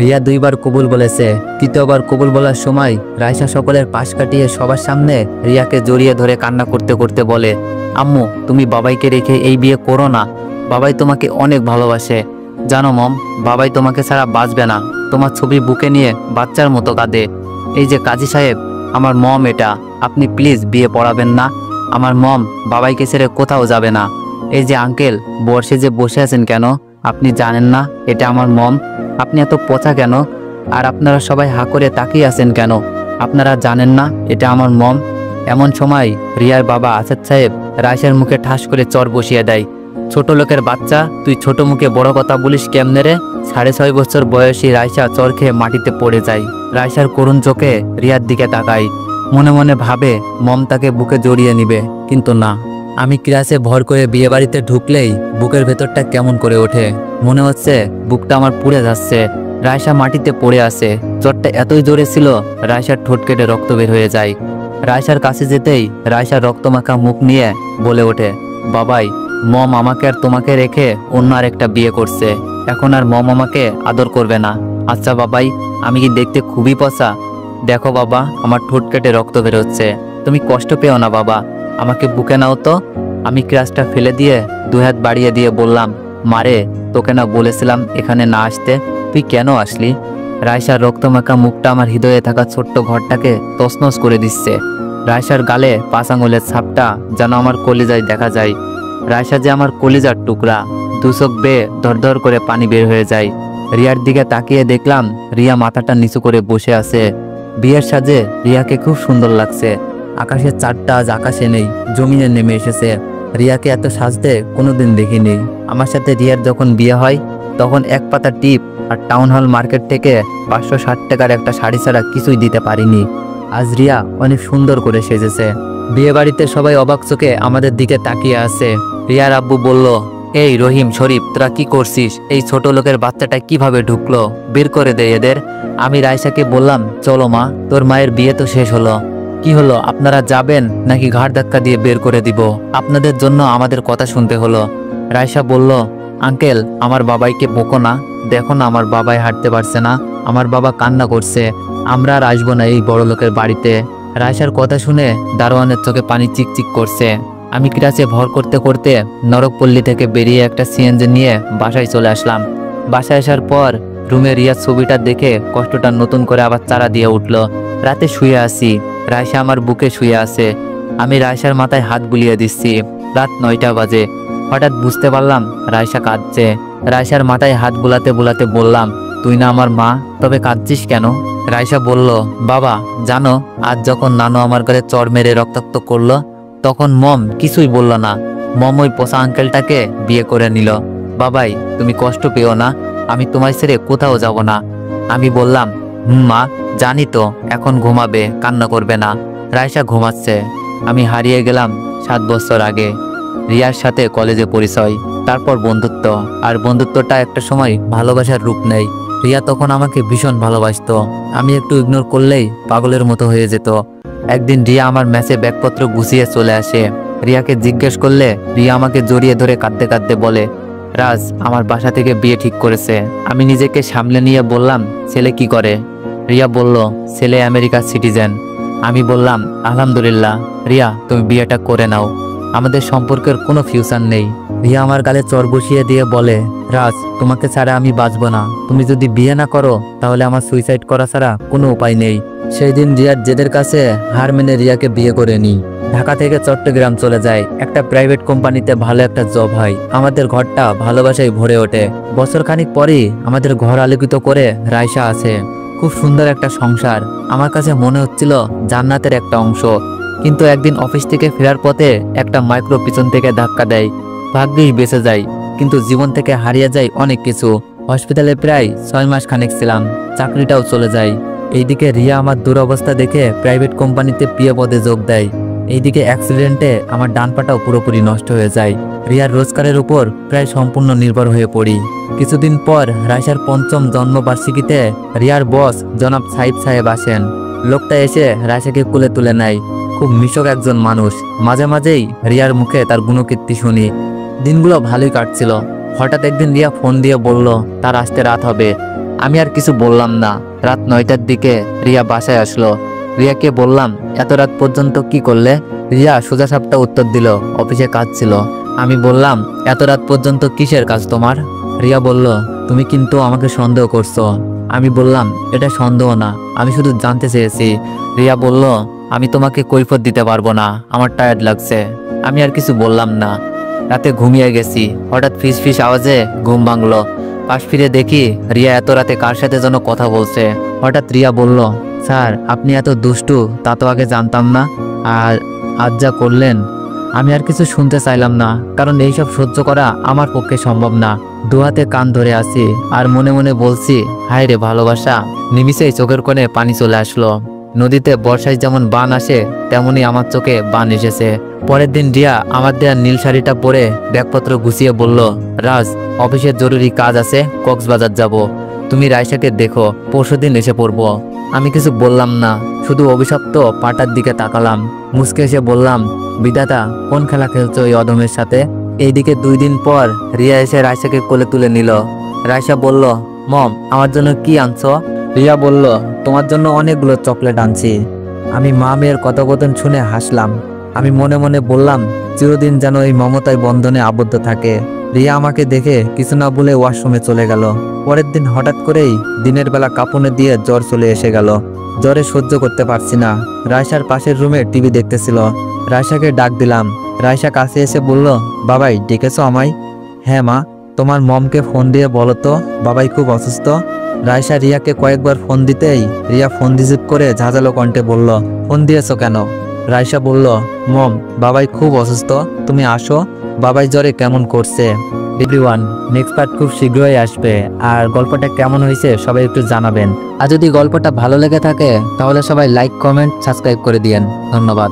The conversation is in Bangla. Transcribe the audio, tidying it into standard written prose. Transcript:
রিয়া দুইবার কবুল বলেছে। তৃতীয়বার কবুল বলার সময় রাইসা সকলের পাশ কাটিয়ে সবার সামনে রিয়াকে জড়িয়ে ধরে কান্না করতে করতে বলে, আম্মু তুমি বাবাইকে রেখে এই বিয়ে করো না, বাবাই তোমাকে অনেক ভালোবাসে। জানো মম, বাবাই তোমাকে ছাড়া বাঁচবে না। তোমার ছবি বুকে নিয়ে বাচ্চার মতো কাঁদে। এই যে কাজী সাহেব, আমার মম এটা, আপনি প্লিজ বিয়ে পড়াবেন না। আমার মম বাবাইকে ছেড়ে কোথাও যাবে না। এই যে আঙ্কেল, বর্ষে যে বসে আছেন কেন, আপনি জানেন না এটা আমার মম? আপনি এত পচা কেন? আর আপনারা সবাই হা করে তাকিয়ে আছেন কেন? আপনারা জানেন না এটা আমার মম? এমন সময় রিয়ার বাবা আসাদ সাহেব রাইসার মুখে ঠাস করে চর বসিয়ে দেয়। ছোট লোকের বাচ্চা, তুই ছোট মুখে বড় কথা বলিস কেমনে রে? 6.5 বছর বয়সী রাইসা চর খেয়ে মাটিতে পড়ে যায়। রাইসার করুণ চোখে রিয়ার দিকে তাকায়, মনে মনে ভাবে মম তাকে বুকে জড়িয়ে নিবে, কিন্তু না। আমি ক্লাসে ভর করে বিয়ে বাড়িতে ঢুকলেই বুকের ভেতরটা কেমন করে ওঠে, মনে হচ্ছে বুকটা আমার পুড়ে যাচ্ছে। রাইসা মাটিতে পড়ে আছে। জ্বরটা এতই জোরে ছিল রাইসার ঠোঁট কেটে রক্ত বের হয়ে যায়। রাইসার কাছে যেতেই রাইসার রক্তমাখা মুখ নিয়ে বলে ওঠে, বাবাই, মম আমাকে আর তোমাকে রেখে অন্য আর একটা বিয়ে করছে। এখন আর মম আমাকে আদর করবে না। আচ্ছা বাবাই, আমি কি দেখতে খুবই পচা? দেখো বাবা, আমার ঠোঁট কেটে রক্ত বের হচ্ছে। তুমি কষ্ট পেও না বাবা, আমাকে বুকে নাও তো। আমি ক্লাসটা ফেলে দিয়ে 2 হাত বাড়িয়ে দিয়ে বললাম, মারে, তোকে না বলেছিলাম এখানে না আসতে, তুই কেন আসলি? রাইসার রক্তমাখা মুখটা আমার হৃদয়ে থাকা ছোট্ট ঘরটাকে তছনছ করে দিচ্ছে। রাইসার গালে 5 আঙুলের ছাপটা যেন আমার কলিজায় দেখা যায়। রাইসা যে আমার কলিজার টুকরা। 2 চোখ বেয়ে ধরধর করে পানি বের হয়ে যায়। রিয়ার দিকে তাকিয়ে দেখলাম রিয়া মাথাটা নিচু করে বসে আছে। বিয়ের সাজে রিয়াকে খুব সুন্দর লাগছে। আকাশের চাঁদটা আজ আকাশে নেই, জমিনে নেমে এসেছে। রিয়াকে এত সাজতে কোনোদিন দেখিনি। আমার সাথে রিয়ার যখন বিয়ে হয় তখন 1 পাতা টিপ আর টাউন হল মার্কেট থেকে 560 টাকার একটা শাড়ি ছাড়া কিছুই দিতে পারিনি। আজ রিয়া অনেক সুন্দর করে সেজেছে। বিয়ে বাড়িতে সবাই অবাক চোখে আমাদের দিকে তাকিয়ে আছে। রিয়ার আব্বু বলল, এই রহিম, শরীফ, তোরা কি করছিস? এই ছোট লোকের বাচ্চাটা কিভাবে ঢুকলো? বের করে দে এদের। আমি রাইসাকে বললাম, চলো মা, তোর মায়ের বিয়ে তো শেষ হলো। কি হলো, আপনারা যাবেন নাকি ঘাড় ধাক্কা দিয়ে বের করে দিব? আপনাদের জন্য আমাদের কথা শুনতে হলো। রাইসা বলল, আঙ্কেল, আমার বাবাইকে বকো না। দেখো না, আমার বাবাই হাঁটতে পারছে না, আমার বাবা কান্না করছে। আমরা আর আসবো না এই বড় লোকের বাড়িতে। রাইসার কথা শুনে দারোয়ানের চোখে পানি চিকচিক করছে। আমি ক্লাসে ভর করতে করতে নরকপল্লী থেকে বেরিয়ে একটা সিএনজি নিয়ে বাসায় চলে আসলাম। বাসায় আসার পর রুমে রিয়ার ছবিটা দেখে কষ্টটা নতুন করে আবার চারা দিয়ে উঠল। রাতে শুয়ে আছি, রাইসা আমার বুকে শুয়ে আছে। আমি রাইসার মাথায় হাত বুলিয়ে দিচ্ছি। রাত 9টা বাজে। হঠাৎ বুঝতে পারলাম রাইসা কাঁদছে। রাইসার মাথায় হাত বুলাতে বুলাতে বললাম, তুই না আমার মা, তবে কাঁদছিস কেন? রাইসা বলল, বাবা জানো, আজ যখন নানু আমার ঘরে চড় মেরে রক্তাক্ত করলো তখন মম কিছুই বলল না। মম ওই পোষা আঙ্কেলটাকে বিয়ে করে নিল। বাবাই, তুমি কষ্ট পেও না, আমি তোমায় ছেড়ে কোথাও যাব না। আমি বললাম, মা জানি তো, এখন ঘুমাবে, কান্না করবে না। রাইসা ঘুমাচ্ছে। আমি হারিয়ে গেলাম 7 বছর আগে। রিয়ার সাথে কলেজে পরিচয়, তারপর বন্ধুত্ব। আর বন্ধুত্বটা একটা সময় ভালোবাসার রূপ নেয়। রিয়া তখন আমাকে ভীষণ ভালোবাসতো। আমি একটু ইগনোর করলেই পাগলের মতো হয়ে যেত। একদিন রিয়া আমার ম্যাচে ব্যাগপত্র গুছিয়ে চলে আসে। রিয়াকে জিজ্ঞেস করলে রিয়া আমাকে জড়িয়ে ধরে কাঁদতে কাঁদতে বলে, রাজ আমার বাসা থেকে বিয়ে ঠিক করেছে। আমি নিজেকে সামলে নিয়ে বললাম, ছেলে কি করে? রিয়া বলল, ছেলে আমেরিকার সিটিজেন। আমি বললাম, আলহামদুলিল্লাহ। রিয়া, তুমি বিয়েটা করে নাও, আমাদের সম্পর্কের কোনো ফিউচার নেই। রিয়া আমার গালে চর বসিয়ে দিয়ে বলে, রাজ তোমাকে ছাড়া আমি বাঁচব না। তুমি যদি বিয়ে না করো তাহলে আমার সুইসাইড করা ছাড়া কোনো উপায় নেই। সেই দিন রিয়ার জেদের কাছে হার মেনে রিয়াকে বিয়ে করে নিই। ঢাকা থেকে চট্টগ্রাম চলে যায়। একটা প্রাইভেট কোম্পানিতে ভালো একটা জব হয়। আমাদের ঘরটা ভালোবাসায় ভরে ওঠে। বছর খানিক পরই আমাদের ঘর আলোকিত করে রাইসা আছে। খুব সুন্দর একটা সংসার। আমার কাছে মনে হচ্ছিল জান্নাতের একটা অংশ। কিন্তু একদিন অফিস থেকে ফেরার পথে একটা মাইক্রো পিছন থেকে ধাক্কা দেয়। ভাগ্যিস বেঁচে যায়, কিন্তু জীবন থেকে হারিয়ে যায় অনেক কিছু। হসপিটালে প্রায় 6 মাস খানেক ছিলাম। চাকরিটাও চলে যায়। এইদিকে রিয়া আমার দুরবস্থা দেখে প্রাইভেট কোম্পানিতে পিএ পদে যোগ দেয়। এইদিকে অ্যাক্সিডেন্টে আমার ডান পাটাও পুরোপুরি নষ্ট হয়ে যায়। রিয়ার রোজগারের উপর প্রায় সম্পূর্ণ নির্ভর হয়ে পড়ি। কিছুদিন পর রাইসার 5ম জন্মবার্ষিকীতে রিয়ার বস জনাব সাইদ সাহেব আসেন। লোকটা এসে রাইসাকে কোলে তুলে নেয়। খুব মিশক একজন মানুষ। মাঝে মাঝেই রিয়ার মুখে তার গুণকীর্তি শুনি। দিনগুলো ভালোই কাটছিল। হঠাৎ একদিন রিয়া ফোন দিয়ে বলল তার আসতে রাত হবে। আমি আর কিছু বললাম না। রাত 9টার দিকে রিয়া বাসায় আসলো। রিয়াকে বললাম, এত রাত পর্যন্ত কি করলে? রিয়া সোজা সাপটা উত্তর দিল, অফিসে কাজ ছিল। আমি বললাম, এত রাত পর্যন্ত কিসের কাজ তোমার? রিয়া বলল, তুমি কিন্তু আমাকে সন্দেহ করছো। আমি বললাম, এটা সন্দেহ না, আমি শুধু জানতে চেয়েছি। রিয়া বলল, আমি তোমাকে কৈফিয়ত দিতে পারবো না, আমার টায়ার্ড লাগছে। আমি আর কিছু বললাম না। রাতে ঘুমিয়ে গেছি। হঠাৎ ফিস ফিস আওয়াজে ঘুম ভাঙলো। পাশ ফিরে দেখি রিয়া এত রাতে কার সাথে যেন কথা বলছে। হঠাৎ রিয়া বলল, স্যার আপনি এত দুষ্টু তা তো আগে জানতাম না, আর আজ যা করলেন। আমি আর কিছু শুনতে চাইলাম না, কারণ এইসব সহ্য করা আমার পক্ষে সম্ভব না। দুহাতে কান ধরে আছি আর মনে মনে বলছি, হায় রে ভালোবাসা। নিমিষেই চোখের কোণে পানি চলে আসলো। নদীতে বর্ষায় যেমন বান আসে, তেমনি আমার চোখে বান এসেছে। পরের দিন রিয়া আমার দেয়া নীল শাড়িটা পরে ব্যাগপত্র গুছিয়ে বলল, রাজ, অফিসের জরুরি কাজ আছে, কক্সবাজার যাব। তুমি রাইসাকে দেখো, পরশুদিন এসে পড়বো। আমি কিছু বললাম না, শুধু অভিশপ্ত পাটার দিকে তাকালাম। মুচকে এসে বললাম, বিধাতা, কোন খেলা খেলছো এই অধমের সাথে? এইদিকে 2 দিন পর রিয়া এসে রাইসাকে কোলে তুলে নিল। রাইসা বলল, মম, আমার জন্য কি আনছো? রিয়া বলল, তোমার জন্য অনেকগুলো চকলেট আনছি। আমি মা মেয়ের কথোপকথন শুনে হাসলাম। আমি মনে মনে বললাম, চিরদিন যেন এই মমতায় বন্ধনে আবদ্ধ থাকে। রিয়া আমাকে দেখে কিছু না বলে ওয়াশরুমে চলে গেল। পরের দিন হঠাৎ করেই দিনের বেলা কাঁপুনে দিয়ে জ্বর চলে এসে গেল। জ্বরে সহ্য করতে পারছি না। রাইসার পাশের রুমে টিভি দেখতেছিল। রাইসাকে ডাক দিলাম। রাইসা কাছে এসে বলল, বাবাই ডেকেছো আমায়? হ্যাঁ মা। তোমার মমকে ফোন দিয়ে বলো তো, বাবাই খুব অসুস্থ। রাইসা রিয়াকে কয়েকবার ফোন দিতেই রিয়া ফোন রিসিভ করে ঝাঁঝালো কণ্ঠে বলল, ফোন দিয়েছো কেন? রাইসা বলল, মম, বাবাই খুব অসুস্থ, তুমি আসো, বাবাই জ্বরে কেমন করছে। এভরিওয়ান, নেক্সট পার্ট খুব শীঘ্রই আসবে। আর গল্পটা কেমন হয়েছে সবাই একটু জানাবেন। আর যদি গল্পটা ভালো লেগে থাকে তাহলে সবাই লাইক, কমেন্ট, সাবস্ক্রাইব করে দিয়েন। ধন্যবাদ।